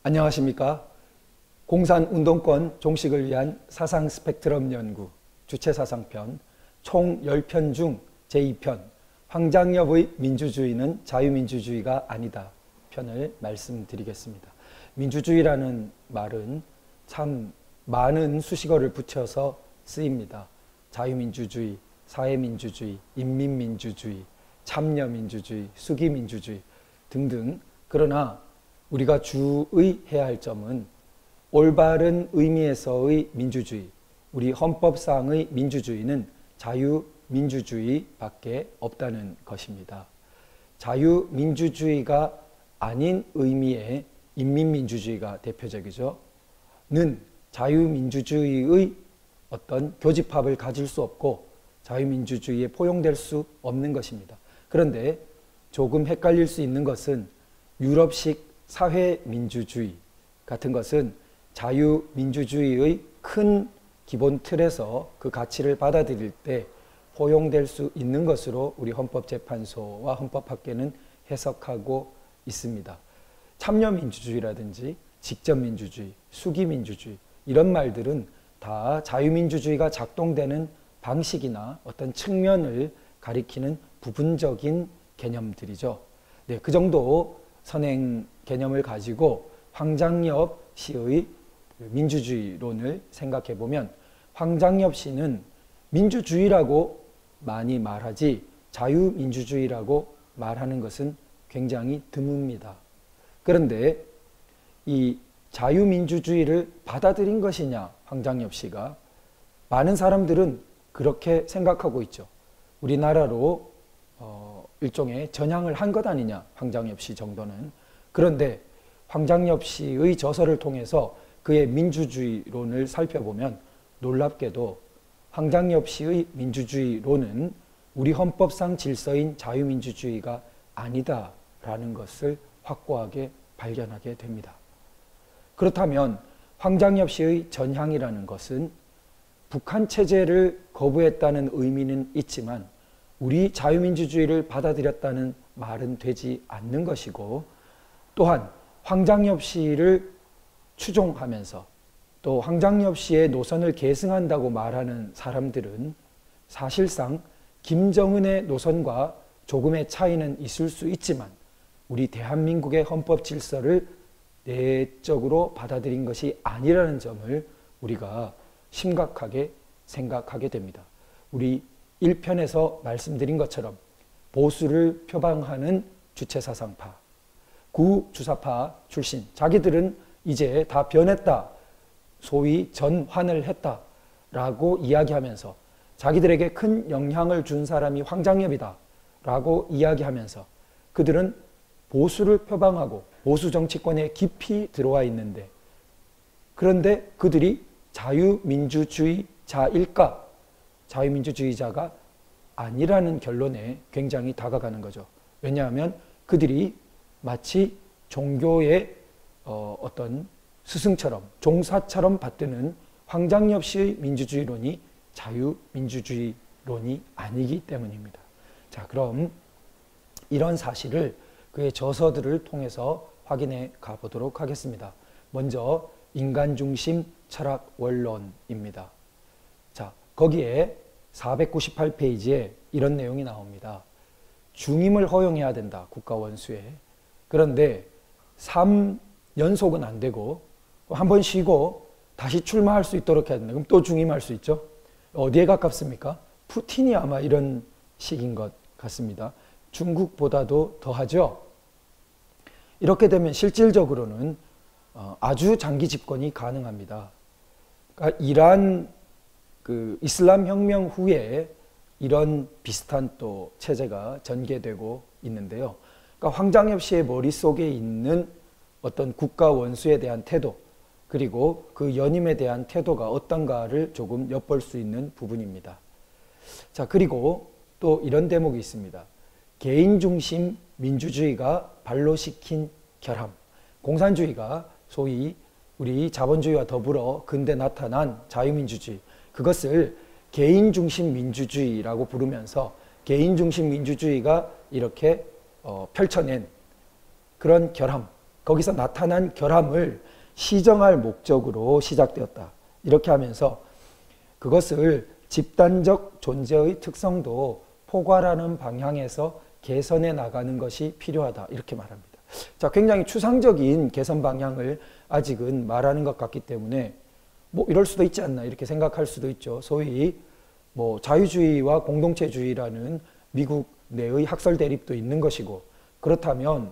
안녕하십니까. 공산운동권 종식을 위한 사상 스펙트럼 연구 주체사상편 총 10편 중 제2편 황장엽의 민주주의는 자유민주주의가 아니다 편을 말씀드리겠습니다. 민주주의라는 말은 참 많은 수식어를 붙여서 쓰입니다. 자유민주주의, 사회민주주의, 인민민주주의, 참여민주주의, 수기민주주의 등등. 그러나 우리가 주의해야 할 점은 올바른 의미에서의 민주주의, 우리 헌법상의 민주주의는 자유민주주의밖에 없다는 것입니다. 자유민주주의가 아닌 의미의 인민민주주의가 대표적이죠. 는 자유민주주의의 어떤 교집합을 가질 수 없고 자유민주주의에 포용될 수 없는 것입니다. 그런데 조금 헷갈릴 수 있는 것은 유럽식 사회민주주의 같은 것은 자유민주주의의 큰 기본 틀에서 그 가치를 받아들일 때 포용될 수 있는 것으로 우리 헌법재판소와 헌법학계는 해석하고 있습니다. 참여민주주의라든지 직접민주주의, 수기민주주의 이런 말들은 다 자유민주주의가 작동되는 방식이나 어떤 측면을 가리키는 부분적인 개념들이죠. 네, 그 정도 선행 개념을 가지고 황장엽 씨의 민주주의론을 생각해 보면 황장엽 씨는 민주주의라고 많이 말하지 자유민주주의라고 말하는 것은 굉장히 드뭅니다. 그런데 이 자유민주주의를 받아들인 것이냐 황장엽 씨가 많은 사람들은 그렇게 생각하고 있죠. 우리나라로 일종의 전향을 한 것 아니냐 황장엽 씨 정도는. 그런데 황장엽 씨의 저서를 통해서 그의 민주주의론을 살펴보면 놀랍게도 황장엽 씨의 민주주의론은 우리 헌법상 질서인 자유민주주의가 아니다라는 것을 확고하게 발견하게 됩니다. 그렇다면 황장엽 씨의 전향이라는 것은 북한 체제를 거부했다는 의미는 있지만 우리 자유민주주의를 받아들였다는 말은 되지 않는 것이고, 또한 황장엽 씨를 추종하면서 또 황장엽 씨의 노선을 계승한다고 말하는 사람들은 사실상 김정은의 노선과 조금의 차이는 있을 수 있지만 우리 대한민국의 헌법 질서를 내적으로 받아들인 것이 아니라는 점을 우리가 심각하게 생각하게 됩니다. 우리 1편에서 말씀드린 것처럼 보수를 표방하는 주체사상파, 구주사파 출신, 자기들은 이제 다 변했다, 소위 전환을 했다라고 이야기하면서 자기들에게 큰 영향을 준 사람이 황장엽이다 라고 이야기하면서 그들은 보수를 표방하고 보수 정치권에 깊이 들어와 있는데, 그런데 그들이 자유민주주의자일까? 자유민주주의자가 아니라는 결론에 굉장히 다가가는 거죠. 왜냐하면 그들이 마치 종교의 어떤 스승처럼 종사처럼 받드는 황장엽 씨의 민주주의론이 자유민주주의론이 아니기 때문입니다. 자, 그럼 이런 사실을 그의 저서들을 통해서 확인해 가보도록 하겠습니다. 먼저 인간중심 철학 원론입니다. 자, 거기에 498페이지에 이런 내용이 나옵니다. 중임을 허용해야 된다, 국가원수에. 그런데 3연속은 안 되고 한 번 쉬고 다시 출마할 수 있도록 해야 된다. 그럼 또 중임할 수 있죠. 어디에 가깝습니까? 푸틴이 아마 이런 식인 것 같습니다. 중국보다도 더하죠. 이렇게 되면 실질적으로는 아주 장기 집권이 가능합니다. 그러니까 이란 이슬람 혁명 후에 이런 비슷한 또 체제가 전개되고 있는데요. 그러니까 황장엽 씨의 머릿속에 있는 어떤 국가 원수에 대한 태도, 그리고 그 연임에 대한 태도가 어떤가를 조금 엿볼 수 있는 부분입니다. 자, 그리고 또 이런 대목이 있습니다. 개인중심 민주주의가 발로시킨 결함. 공산주의가 소위 우리 자본주의와 더불어 근대 나타난 자유민주주의, 그것을 개인중심 민주주의라고 부르면서 개인중심 민주주의가 이렇게 펼쳐낸 그런 결함, 거기서 나타난 결함을 시정할 목적으로 시작되었다. 이렇게 하면서 그것을 집단적 존재의 특성도 포괄하는 방향에서 개선해 나가는 것이 필요하다. 이렇게 말합니다. 자, 굉장히 추상적인 개선 방향을 아직은 말하는 것 같기 때문에 뭐 이럴 수도 있지 않나 이렇게 생각할 수도 있죠. 소위 뭐 자유주의와 공동체주의라는 미국 내의 학설 대립도 있는 것이고, 그렇다면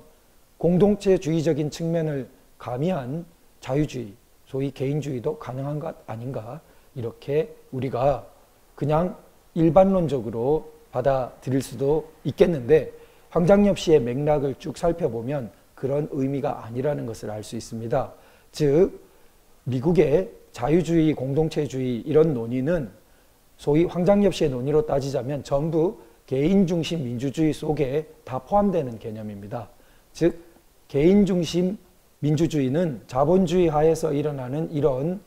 공동체주의적인 측면을 가미한 자유주의, 소위 개인주의도 가능한 것 아닌가, 이렇게 우리가 그냥 일반론적으로 받아들일 수도 있겠는데, 황장엽 씨의 맥락을 쭉 살펴보면 그런 의미가 아니라는 것을 알 수 있습니다. 즉 미국의 자유주의, 공동체주의 이런 논의는 소위 황장엽 씨의 논의로 따지자면 전부 개인중심 민주주의 속에 다 포함되는 개념입니다. 즉 개인중심 민주주의는 자본주의 하에서 일어나는 이런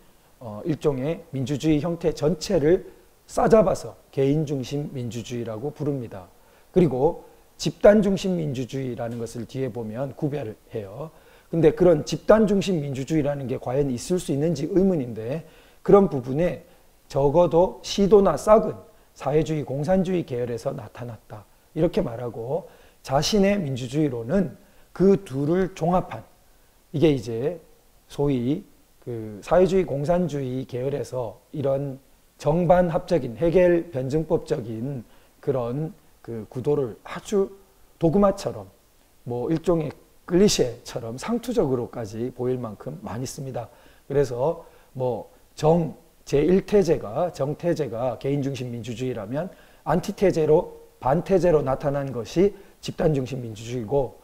일종의 민주주의 형태 전체를 싸잡아서 개인중심 민주주의라고 부릅니다. 그리고 집단중심 민주주의라는 것을 뒤에 보면 구별을 해요. 근데 그런 집단중심 민주주의라는 게 과연 있을 수 있는지 의문인데, 그런 부분에 적어도 시도나 싹은 사회주의, 공산주의 계열에서 나타났다. 이렇게 말하고 자신의 민주주의로는 그 둘을 종합한, 이게 이제 소위 그 사회주의, 공산주의 계열에서 이런 정반합적인 해겔 변증법적인 그런 그 구도를 아주 도그마처럼 뭐 일종의 클리셰처럼 상투적으로까지 보일 만큼 많이 씁니다. 그래서 뭐 제1태제가 정태제가 개인중심 민주주의라면 안티태제로 반태제로 나타난 것이 집단중심 민주주의고,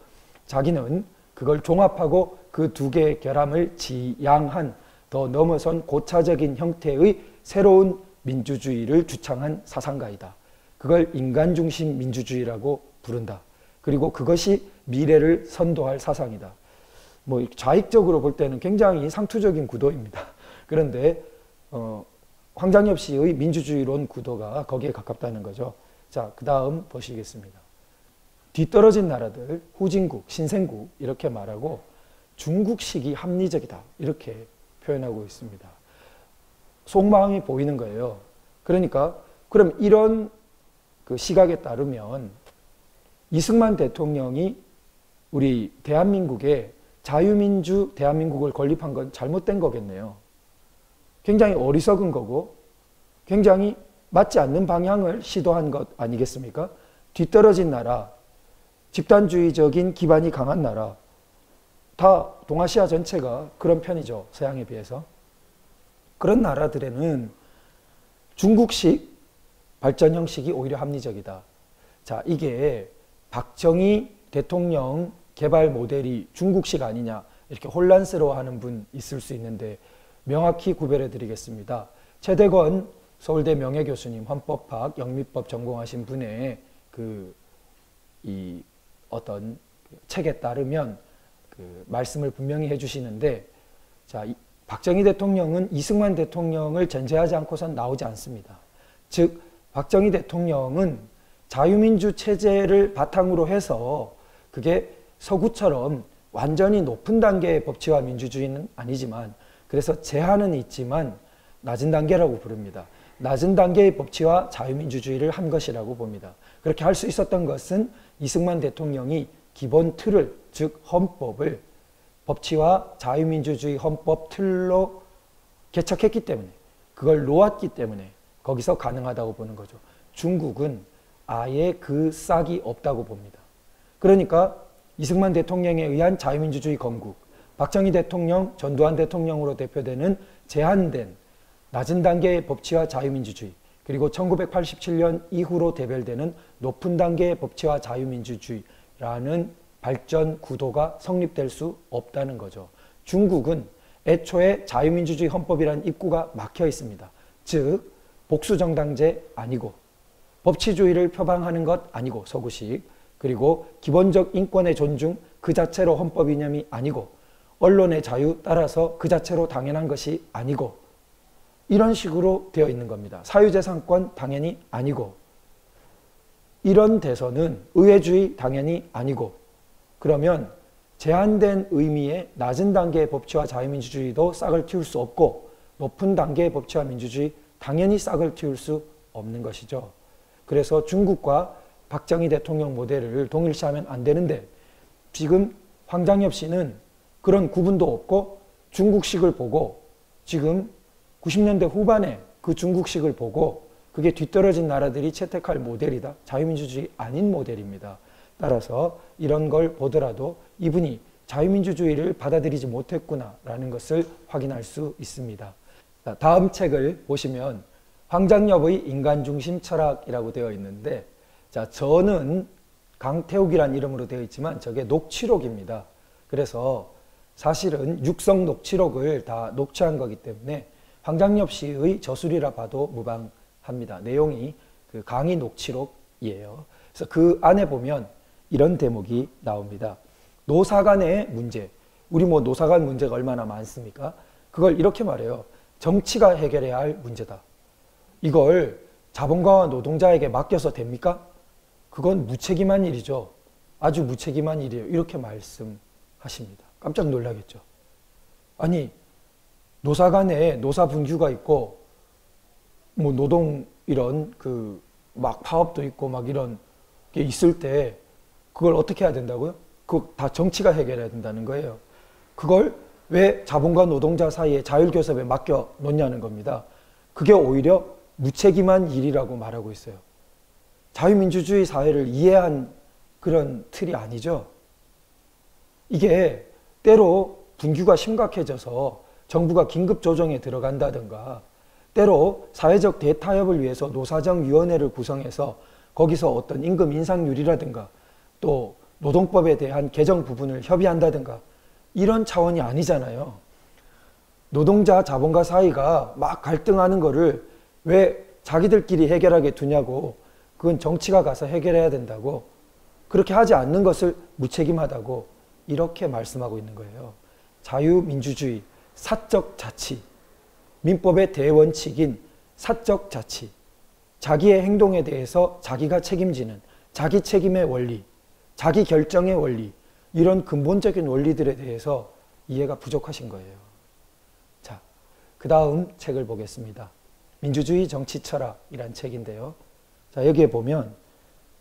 자기는 그걸 종합하고 그 두 개의 결함을 지양한 더 넘어선 고차적인 형태의 새로운 민주주의를 주창한 사상가이다. 그걸 인간중심 민주주의라고 부른다. 그리고 그것이 미래를 선도할 사상이다. 뭐 좌익적으로 볼 때는 굉장히 상투적인 구도입니다. 그런데 황장엽 씨의 민주주의론 구도가 거기에 가깝다는 거죠. 자, 그 다음 보시겠습니다. 뒤떨어진 나라들, 후진국, 신생국 이렇게 말하고 중국식이 합리적이다. 이렇게 표현하고 있습니다. 속마음이 보이는 거예요. 그러니까 그럼 이런 그 시각에 따르면 이승만 대통령이 우리 대한민국에 자유민주 대한민국을 건립한 건 잘못된 거겠네요. 굉장히 어리석은 거고 굉장히 맞지 않는 방향을 시도한 것 아니겠습니까? 뒤떨어진 나라, 집단주의적인 기반이 강한 나라, 다 동아시아 전체가 그런 편이죠. 서양에 비해서. 그런 나라들에는 중국식 발전 형식이 오히려 합리적이다. 자, 이게 박정희 대통령 개발 모델이 중국식 아니냐 이렇게 혼란스러워하는 분 있을 수 있는데 명확히 구별해 드리겠습니다. 최대건 서울대 명예교수님, 헌법학, 영미법 전공하신 분의 어떤 책에 따르면 말씀을 분명히 해주시는데, 자, 박정희 대통령은 이승만 대통령을 전제하지 않고선 나오지 않습니다. 즉, 박정희 대통령은 자유민주 체제를 바탕으로 해서 그게 서구처럼 완전히 높은 단계의 법치화 민주주의는 아니지만, 그래서 제한은 있지만 낮은 단계라고 부릅니다. 낮은 단계의 법치화 자유민주주의를 한 것이라고 봅니다. 그렇게 할 수 있었던 것은 이승만 대통령이 기본 틀을, 즉 헌법을 법치화 자유민주주의 헌법 틀로 개척했기 때문에, 그걸 놓았기 때문에 거기서 가능하다고 보는 거죠. 중국은 아예 그 싹이 없다고 봅니다. 그러니까 이승만 대통령에 의한 자유민주주의 건국, 박정희 대통령, 전두환 대통령으로 대표되는 제한된 낮은 단계의 법치화 자유민주주의, 그리고 1987년 이후로 대별되는 높은 단계의 법치화 자유민주주의라는 발전 구도가 성립될 수 없다는 거죠. 중국은 애초에 자유민주주의 헌법이라는 입구가 막혀 있습니다. 즉 복수정당제 아니고 법치주의를 표방하는 것 아니고 서구식, 그리고 기본적 인권의 존중 그 자체로 헌법 이념이 아니고 언론의 자유 따라서 그 자체로 당연한 것이 아니고 이런 식으로 되어 있는 겁니다. 사유재산권 당연히 아니고 이런 대선은 의회주의 당연히 아니고, 그러면 제한된 의미의 낮은 단계의 법치와 자유민주주의도 싹을 틔울 수 없고 높은 단계의 법치와 민주주의 당연히 싹을 틔울 수 없는 것이죠. 그래서 중국과 박정희 대통령 모델을 동일시하면 안 되는데 지금 황장엽 씨는 그런 구분도 없고 중국식을 보고 지금 90년대 후반에 그 중국식을 보고 그게 뒤떨어진 나라들이 채택할 모델이다. 자유민주주의 아닌 모델입니다. 따라서 이런 걸 보더라도 이분이 자유민주주의를 받아들이지 못했구나라는 것을 확인할 수 있습니다. 다음 책을 보시면 황장엽의 인간중심 철학이라고 되어 있는데, 자, 저는 강태욱이란 이름으로 되어 있지만 저게 녹취록입니다. 그래서 사실은 육성 녹취록을 다 녹취한 거기 때문에 황장엽 씨의 저술이라 봐도 무방합니다. 내용이 그 강의 녹취록이에요. 그래서 그 안에 보면 이런 대목이 나옵니다. 노사 간의 문제. 우리 뭐 노사 간 문제가 얼마나 많습니까? 그걸 이렇게 말해요. 정치가 해결해야 할 문제다. 이걸 자본가와 노동자에게 맡겨서 됩니까? 그건 무책임한 일이죠. 아주 무책임한 일이에요. 이렇게 말씀하십니다. 깜짝 놀라겠죠. 아니, 노사 간에 노사 분규가 있고, 뭐 노동 이런 그 막 파업도 있고 막 이런 게 있을 때 그걸 어떻게 해야 된다고요? 그거 다 정치가 해결해야 된다는 거예요. 그걸 왜 자본가 노동자 사이에 자율교섭에 맡겨 놓냐는 겁니다. 그게 오히려 무책임한 일이라고 말하고 있어요. 자유민주주의 사회를 이해한 그런 틀이 아니죠. 이게 때로 분규가 심각해져서 정부가 긴급 조정에 들어간다든가, 때로 사회적 대타협을 위해서 노사정위원회를 구성해서 거기서 어떤 임금 인상률이라든가 또 노동법에 대한 개정 부분을 협의한다든가 이런 차원이 아니잖아요. 노동자 자본가 사이가 막 갈등하는 거를 왜 자기들끼리 해결하게 두냐고, 그건 정치가 가서 해결해야 된다고, 그렇게 하지 않는 것을 무책임하다고 이렇게 말씀하고 있는 거예요. 자유민주주의, 사적 자치, 민법의 대원칙인 사적 자치, 자기의 행동에 대해서 자기가 책임지는 자기 책임의 원리, 자기 결정의 원리, 이런 근본적인 원리들에 대해서 이해가 부족하신 거예요. 자, 그 다음 책을 보겠습니다. 민주주의 정치 철학이란 책인데요. 자, 여기에 보면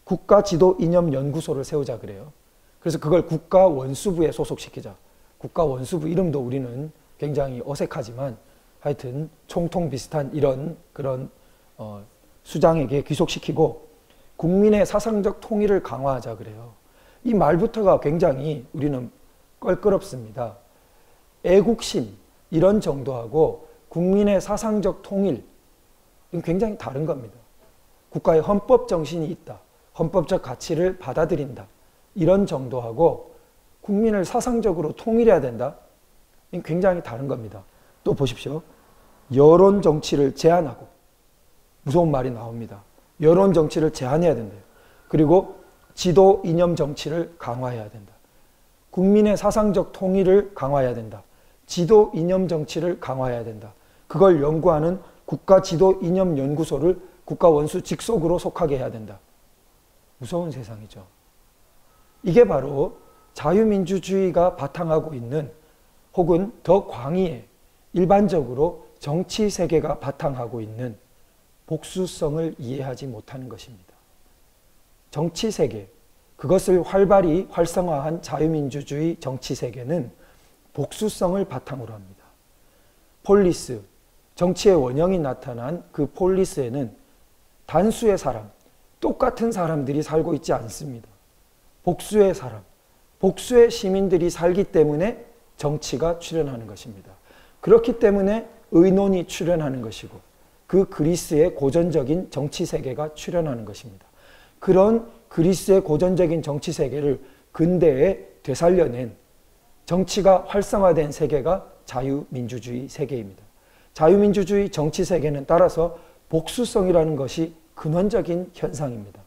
국가지도이념연구소를 세우자 그래요. 그래서 그걸 국가원수부에 소속시키자. 국가원수부 이름도 우리는 굉장히 어색하지만 하여튼 총통 비슷한 이런 그런 수장에게 귀속시키고 국민의 사상적 통일을 강화하자 그래요. 이 말부터가 굉장히 우리는 껄끄럽습니다. 애국심 이런 정도하고 국민의 사상적 통일, 이건 굉장히 다른 겁니다. 국가의 헌법 정신이 있다. 헌법적 가치를 받아들인다. 이런 정도하고 국민을 사상적으로 통일해야 된다. 이건 굉장히 다른 겁니다. 또 보십시오. 여론 정치를 제한하고, 무서운 말이 나옵니다. 여론 정치를 제한해야 된대요. 그리고 지도 이념 정치를 강화해야 된다. 국민의 사상적 통일을 강화해야 된다. 지도 이념 정치를 강화해야 된다. 그걸 연구하는 국가지도이념연구소를 국가원수 직속으로 속하게 해야 된다. 무서운 세상이죠. 이게 바로 자유민주주의가 바탕하고 있는, 혹은 더 광의에 일반적으로 정치 세계가 바탕하고 있는 복수성을 이해하지 못하는 것입니다. 정치 세계, 그것을 활발히 활성화한 자유민주주의 정치 세계는 복수성을 바탕으로 합니다. 폴리스, 정치의 원형이 나타난 그 폴리스에는 단수의 사람, 똑같은 사람들이 살고 있지 않습니다. 복수의 사람, 복수의 시민들이 살기 때문에 정치가 출현하는 것입니다. 그렇기 때문에 의논이 출현하는 것이고, 그 그리스의 고전적인 정치 세계가 출현하는 것입니다. 그런 그리스의 고전적인 정치 세계를 근대에 되살려낸, 정치가 활성화된 세계가 자유민주주의 세계입니다. 자유민주주의 정치 세계는 따라서 복수성이라는 것이 근원적인 현상입니다.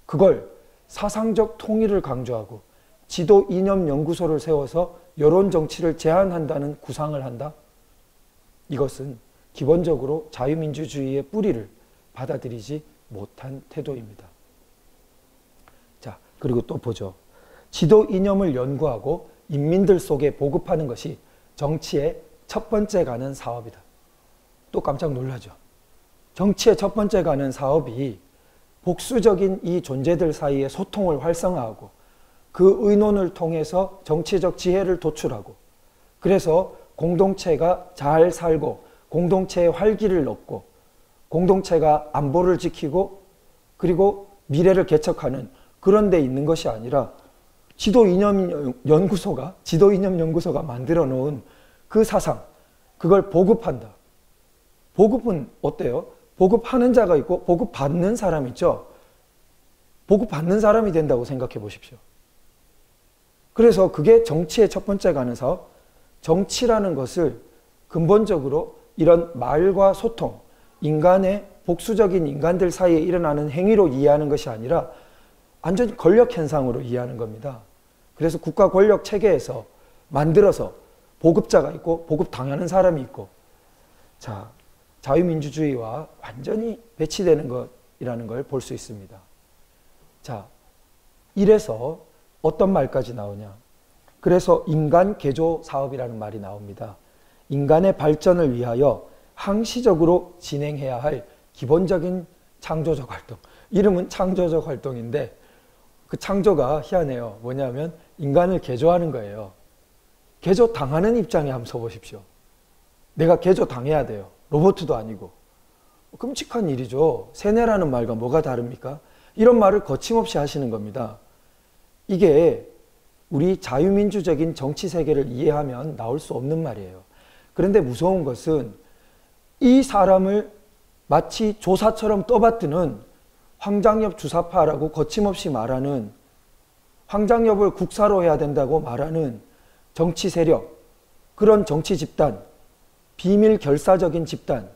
그걸 사상적 통일을 강조하고 지도 이념 연구소를 세워서 여론 정치를 제한한다는 구상을 한다? 이것은 기본적으로 자유민주주의의 뿌리를 받아들이지 못한 태도입니다. 자, 그리고 또 보죠. 지도 이념을 연구하고 인민들 속에 보급하는 것이 정치의 첫 번째 가는 사업이다. 또 깜짝 놀라죠. 정치의 첫 번째 가는 사업이 복수적인 이 존재들 사이의 소통을 활성화하고 그 의논을 통해서 정치적 지혜를 도출하고 그래서 공동체가 잘 살고 공동체의 활기를 얻고 공동체가 안보를 지키고 그리고 미래를 개척하는 그런 데 있는 것이 아니라 지도이념연구소가 만들어 놓은 그 사상, 그걸 보급한다. 보급은 어때요? 보급하는 자가 있고 보급받는 사람이 있죠. 보급받는 사람이 된다고 생각해 보십시오. 그래서 그게 정치의 첫 번째 가는 사업. 정치라는 것을 근본적으로 이런 말과 소통, 인간의 복수적인 인간들 사이에 일어나는 행위로 이해하는 것이 아니라 완전히 권력 현상으로 이해하는 겁니다. 그래서 국가 권력 체계에서 만들어서 보급자가 있고 보급당하는 사람이 있고, 자, 자유민주주의와 완전히 배치되는 것이라는 걸 볼 수 있습니다. 자, 이래서 어떤 말까지 나오냐? 그래서 인간 개조 사업이라는 말이 나옵니다. 인간의 발전을 위하여 항시적으로 진행해야 할 기본적인 창조적 활동. 이름은 창조적 활동인데 그 창조가 희한해요. 뭐냐면 인간을 개조하는 거예요. 개조 당하는 입장에 한번 서보십시오. 내가 개조 당해야 돼요. 로봇도 아니고. 끔찍한 일이죠. 세뇌라는 말과 뭐가 다릅니까? 이런 말을 거침없이 하시는 겁니다. 이게 우리 자유민주적인 정치 세계를 이해하면 나올 수 없는 말이에요. 그런데 무서운 것은 이 사람을 마치 조사처럼 떠받드는 황장엽 주사파라고 거침없이 말하는, 황장엽을 국사로 해야 된다고 말하는 정치 세력, 그런 정치 집단, 비밀 결사적인 집단,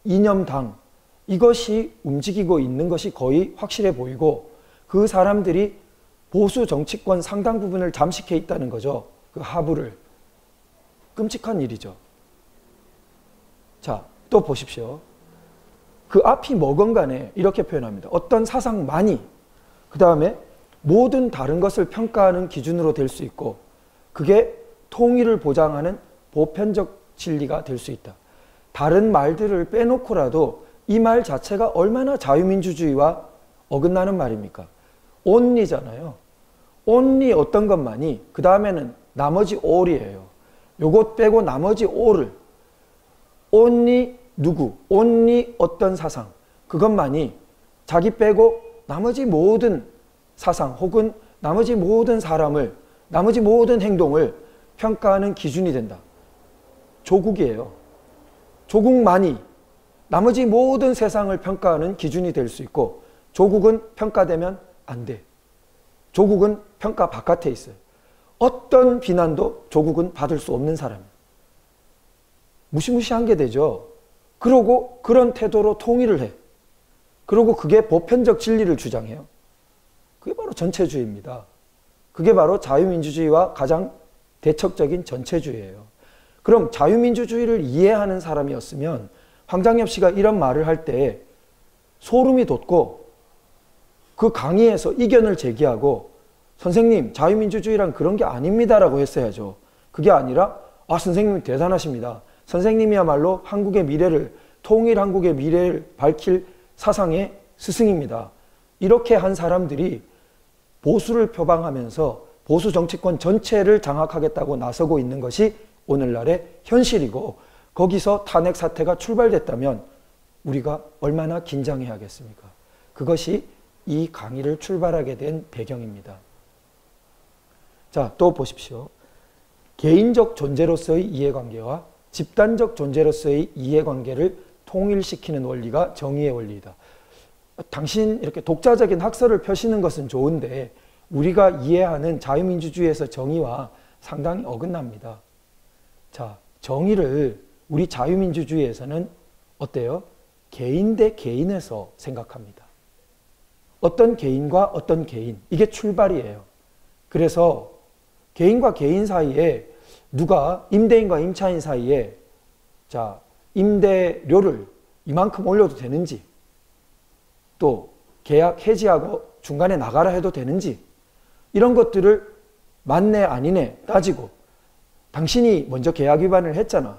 이념당, 이것이 움직이고 있는 것이 거의 확실해 보이고 그 사람들이 보수 정치권 상당 부분을 잠식해 있다는 거죠. 그 하부를. 끔찍한 일이죠. 자, 또 보십시오. 그 앞이 뭐건 간에 이렇게 표현합니다. 어떤 사상만이 그 다음에 모든 다른 것을 평가하는 기준으로 될 수 있고 그게 통일을 보장하는 보편적 진리가 될 수 있다. 다른 말들을 빼놓고라도 이 말 자체가 얼마나 자유민주주의와 어긋나는 말입니까? only잖아요. only 어떤 것만이 그 다음에는 나머지 all이에요. 요것 빼고 나머지 all을 only 누구, only 어떤 사상, 그것만이 자기 빼고 나머지 모든 사상 혹은 나머지 모든 사람을, 나머지 모든 행동을 평가하는 기준이 된다. 조국이에요. 조국만이 나머지 모든 세상을 평가하는 기준이 될 수 있고 조국은 평가되면 안 돼. 조국은 평가 바깥에 있어요. 어떤 비난도 조국은 받을 수 없는 사람이에요. 무시무시한 게 되죠. 그러고 그런 태도로 통일을 해. 그리고 그게 보편적 진리를 주장해요. 그게 바로 전체주의입니다. 그게 바로 자유민주주의와 가장 대척적인 전체주의예요. 그럼 자유민주주의를 이해하는 사람이었으면 황장엽 씨가 이런 말을 할 때 소름이 돋고 그 강의에서 이견을 제기하고 선생님 자유민주주의란 그런 게 아닙니다라고 했어야죠. 그게 아니라 아 선생님 대단하십니다. 선생님이야말로 한국의 미래를, 통일 한국의 미래를 밝힐 사상의 스승입니다. 이렇게 한 사람들이 보수를 표방하면서 보수 정치권 전체를 장악하겠다고 나서고 있는 것이 오늘날의 현실이고 거기서 탄핵 사태가 출발됐다면 우리가 얼마나 긴장해야겠습니까? 그것이 이 강의를 출발하게 된 배경입니다. 자, 또 보십시오. 개인적 존재로서의 이해관계와 집단적 존재로서의 이해관계를 통일시키는 원리가 정의의 원리이다. 당신 이렇게 독자적인 학설을 펴시는 것은 좋은데 우리가 이해하는 자유민주주의에서 정의와 상당히 어긋납니다. 자, 정의를 우리 자유민주주의에서는 어때요? 개인 대 개인에서 생각합니다. 어떤 개인과 어떤 개인, 이게 출발이에요. 그래서 개인과 개인 사이에 누가 임대인과 임차인 사이에 자 임대료를 이만큼 올려도 되는지 또 계약 해지하고 중간에 나가라 해도 되는지 이런 것들을 맞네 아니네 따지고 당신이 먼저 계약 위반을 했잖아.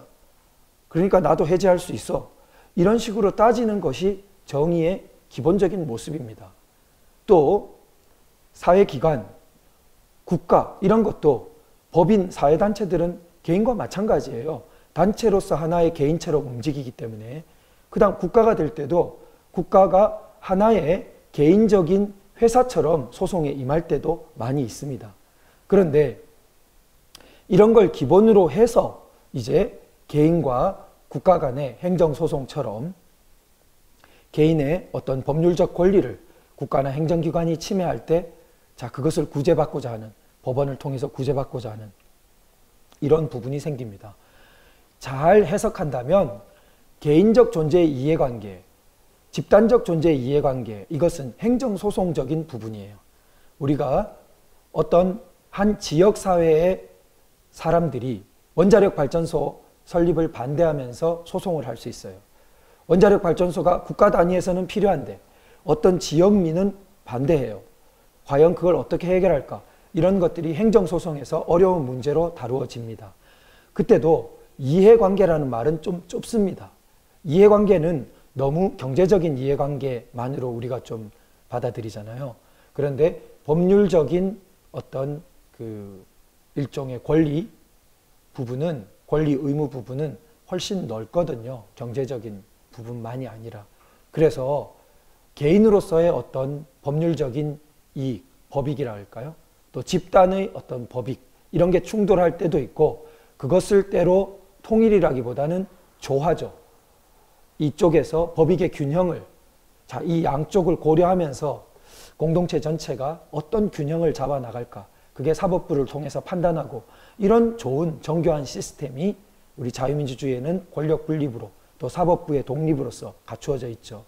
그러니까 나도 해제할 수 있어. 이런 식으로 따지는 것이 정의의 기본적인 모습입니다. 또 사회기관, 국가 이런 것도 법인, 사회단체들은 개인과 마찬가지예요. 단체로서 하나의 개인처럼 움직이기 때문에 그 다음 국가가 될 때도 국가가 하나의 개인적인 회사처럼 소송에 임할 때도 많이 있습니다. 그런데 이런 걸 기본으로 해서 이제 개인과 국가 간의 행정소송처럼 개인의 어떤 법률적 권리를 국가나 행정기관이 침해할 때 자, 그것을 구제받고자 하는, 법원을 통해서 구제받고자 하는 이런 부분이 생깁니다. 잘 해석한다면 개인적 존재의 이해관계, 집단적 존재의 이해관계, 이것은 행정소송적인 부분이에요. 우리가 어떤 한 지역사회의 사람들이 원자력 발전소 설립을 반대하면서 소송을 할 수 있어요. 원자력 발전소가 국가 단위에서는 필요한데 어떤 지역민은 반대해요. 과연 그걸 어떻게 해결할까? 이런 것들이 행정소송에서 어려운 문제로 다루어집니다. 그때도 이해관계라는 말은 좀 좁습니다. 이해관계는 너무 경제적인 이해관계만으로 우리가 좀 받아들이잖아요. 그런데 법률적인 어떤 그 일종의 권리 부분은, 권리 의무 부분은 훨씬 넓거든요. 경제적인 부분만이 아니라. 그래서 개인으로서의 어떤 법률적인 이익, 법익이라 할까요? 또 집단의 어떤 법익, 이런 게 충돌할 때도 있고 그것을 때로 통일이라기보다는 조화죠. 이쪽에서 법익의 균형을, 자, 이 양쪽을 고려하면서 공동체 전체가 어떤 균형을 잡아 나갈까? 그게 사법부를 통해서 판단하고 이런 좋은 정교한 시스템이 우리 자유민주주의에는 권력 분립으로 또 사법부의 독립으로서 갖추어져 있죠.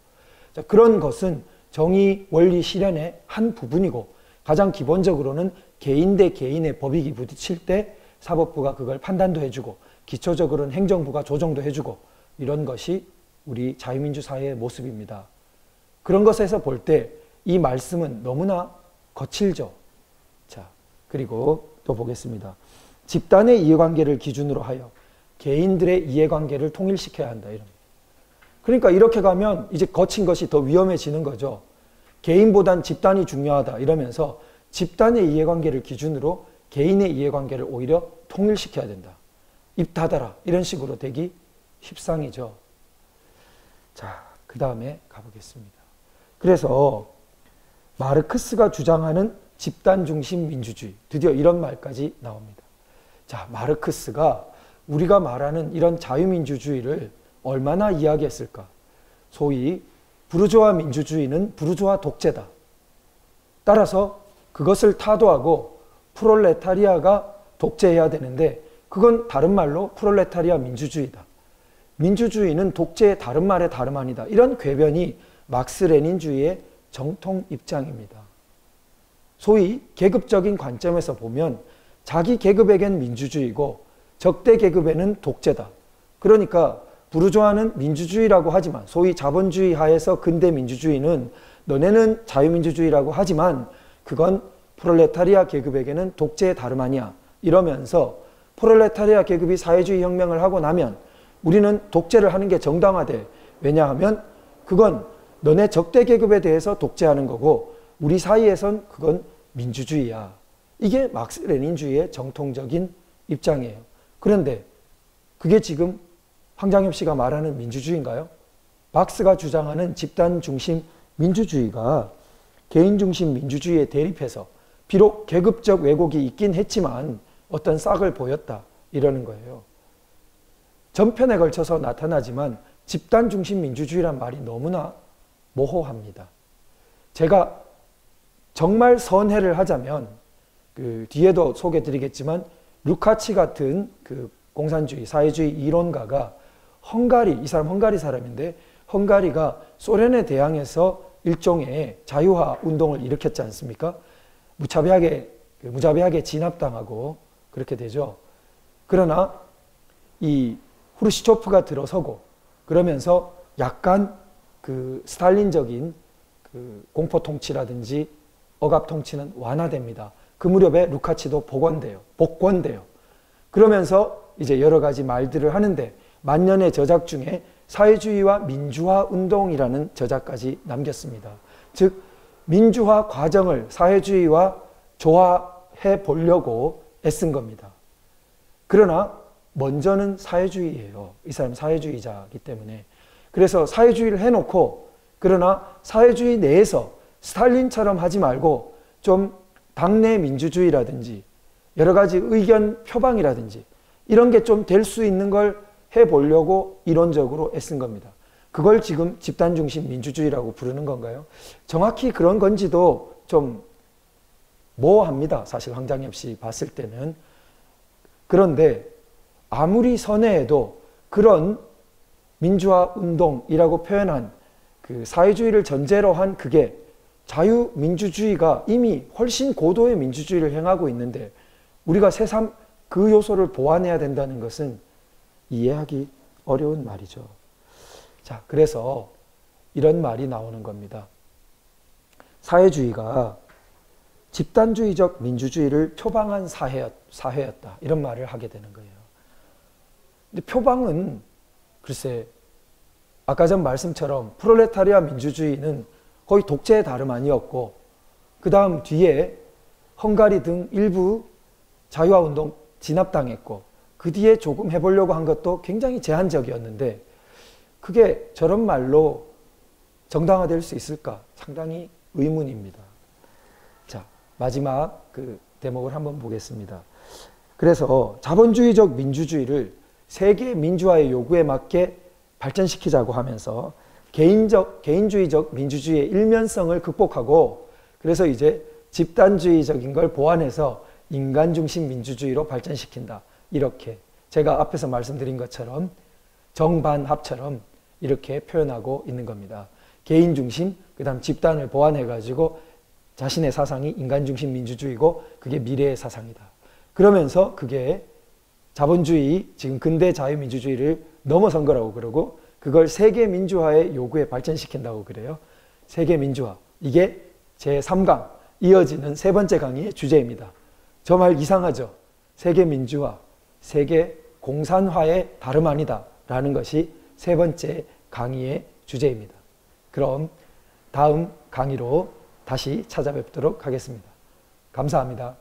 자, 그런 것은 정의 원리 실현의 한 부분이고 가장 기본적으로는 개인 대 개인의 법익이 부딪힐 때 사법부가 그걸 판단도 해주고 기초적으로는 행정부가 조정도 해주고 이런 것이 우리 자유민주 사회의 모습입니다. 그런 것에서 볼 때 이 말씀은 너무나 거칠죠. 자, 그리고 또 보겠습니다. 집단의 이해관계를 기준으로 하여 개인들의 이해관계를 통일시켜야 한다. 이런. 그러니까 이렇게 가면 이제 거친 것이 더 위험해지는 거죠. 개인보단 집단이 중요하다 이러면서 집단의 이해관계를 기준으로 개인의 이해관계를 오히려 통일시켜야 된다. 입 닫아라. 이런 식으로 되기 십상이죠. 자, 그 다음에 가보겠습니다. 그래서 마르크스가 주장하는 집단 중심 민주주의, 드디어 이런 말까지 나옵니다. 자, 마르크스가 우리가 말하는 이런 자유민주주의를 얼마나 이야기했을까? 소위 부르주아 민주주의는 부르주아 독재다. 따라서 그것을 타도하고 프롤레타리아가 독재해야 되는데 그건 다른 말로 프롤레타리아 민주주의다. 민주주의는 독재의 다른 말의 다름 아니다. 이런 궤변이 막스 레닌주의의 정통 입장입니다. 소위 계급적인 관점에서 보면 자기 계급에겐 민주주의고 적대 계급에는 독재다. 그러니까 부르주아는 민주주의라고 하지만 소위 자본주의 하에서 근대 민주주의는 너네는 자유민주주의라고 하지만 그건 프롤레타리아 계급에게는 독재의 다름 아니야. 이러면서 프롤레타리아 계급이 사회주의 혁명을 하고 나면 우리는 독재를 하는 게 정당화돼. 왜냐하면 그건 너네 적대 계급에 대해서 독재하는 거고 우리 사이에선 그건 민주주의야. 이게 막스 레닌주의의 정통적인 입장이에요. 그런데 그게 지금 황장엽 씨가 말하는 민주주의인가요? 막스가 주장하는 집단 중심 민주주의가 개인 중심 민주주의에 대립해서 비록 계급적 왜곡이 있긴 했지만 어떤 싹을 보였다. 이러는 거예요. 전편에 걸쳐서 나타나지만 집단 중심 민주주의란 말이 너무나 모호합니다. 제가 정말 선회를 하자면 그 뒤에도 소개드리겠지만 루카치 같은 그 공산주의, 사회주의 이론가가 헝가리, 이 사람 헝가리 사람인데 헝가리가 소련에 대항해서 일종의 자유화 운동을 일으켰지 않습니까? 무자비하게 진압당하고 그렇게 되죠. 그러나 이 후르시초프가 들어서고 그러면서 약간 그 스탈린적인 그 공포 통치라든지 억압 통치는 완화됩니다. 그 무렵에 루카치도 복권돼요. 그러면서 이제 여러 가지 말들을 하는데 만년의 저작 중에 사회주의와 민주화 운동이라는 저작까지 남겼습니다. 즉 민주화 과정을 사회주의와 조화해 보려고 애쓴 겁니다. 그러나 먼저는 사회주의예요. 이 사람 사회주의자이기 때문에. 그래서 사회주의를 해놓고 그러나 사회주의 내에서 스탈린처럼 하지 말고 좀 당내 민주주의라든지 여러 가지 의견 표방이라든지 이런 게 좀 될 수 있는 걸 해보려고 이론적으로 애쓴 겁니다. 그걸 지금 집단중심 민주주의라고 부르는 건가요? 정확히 그런 건지도 좀 모호합니다. 사실 황장엽 씨 봤을 때는. 그런데 아무리 선회해도 그런 민주화 운동이라고 표현한 그 사회주의를 전제로 한 그게 자유민주주의가 이미 훨씬 고도의 민주주의를 행하고 있는데 우리가 새삼 그 요소를 보완해야 된다는 것은 이해하기 어려운 말이죠. 자, 그래서 이런 말이 나오는 겁니다. 사회주의가 집단주의적 민주주의를 표방한 사회였다. 이런 말을 하게 되는 거예요. 근데 표방은 글쎄 아까 전 말씀처럼 프롤레타리아 민주주의는 거의 독재의 다름 아니었고 그 다음 뒤에 헝가리 등 일부 자유화운동 진압당했고 그 뒤에 조금 해보려고 한 것도 굉장히 제한적이었는데 그게 저런 말로 정당화될 수 있을까? 상당히 의문입니다. 자, 마지막 그 대목을 한번 보겠습니다. 그래서 자본주의적 민주주의를 세계 민주화의 요구에 맞게 발전시키자고 하면서 개인주의적 민주주의의 일면성을 극복하고 그래서 이제 집단주의적인 걸 보완해서 인간중심 민주주의로 발전시킨다. 이렇게 제가 앞에서 말씀드린 것처럼 정반합처럼 이렇게 표현하고 있는 겁니다. 개인중심, 그 다음 집단을 보완해가지고 자신의 사상이 인간중심 민주주의고 그게 미래의 사상이다. 그러면서 그게 자본주의, 지금 근대 자유민주주의를 넘어선 거라고 그러고 그걸 세계민주화의 요구에 발전시킨다고 그래요. 세계민주화. 이게 제3강, 이어지는 세 번째 강의의 주제입니다. 저 말 이상하죠? 세계민주화, 세계공산화의 다름 아니다 라는 것이 세 번째 강의의 주제입니다. 그럼 다음 강의로 다시 찾아뵙도록 하겠습니다. 감사합니다.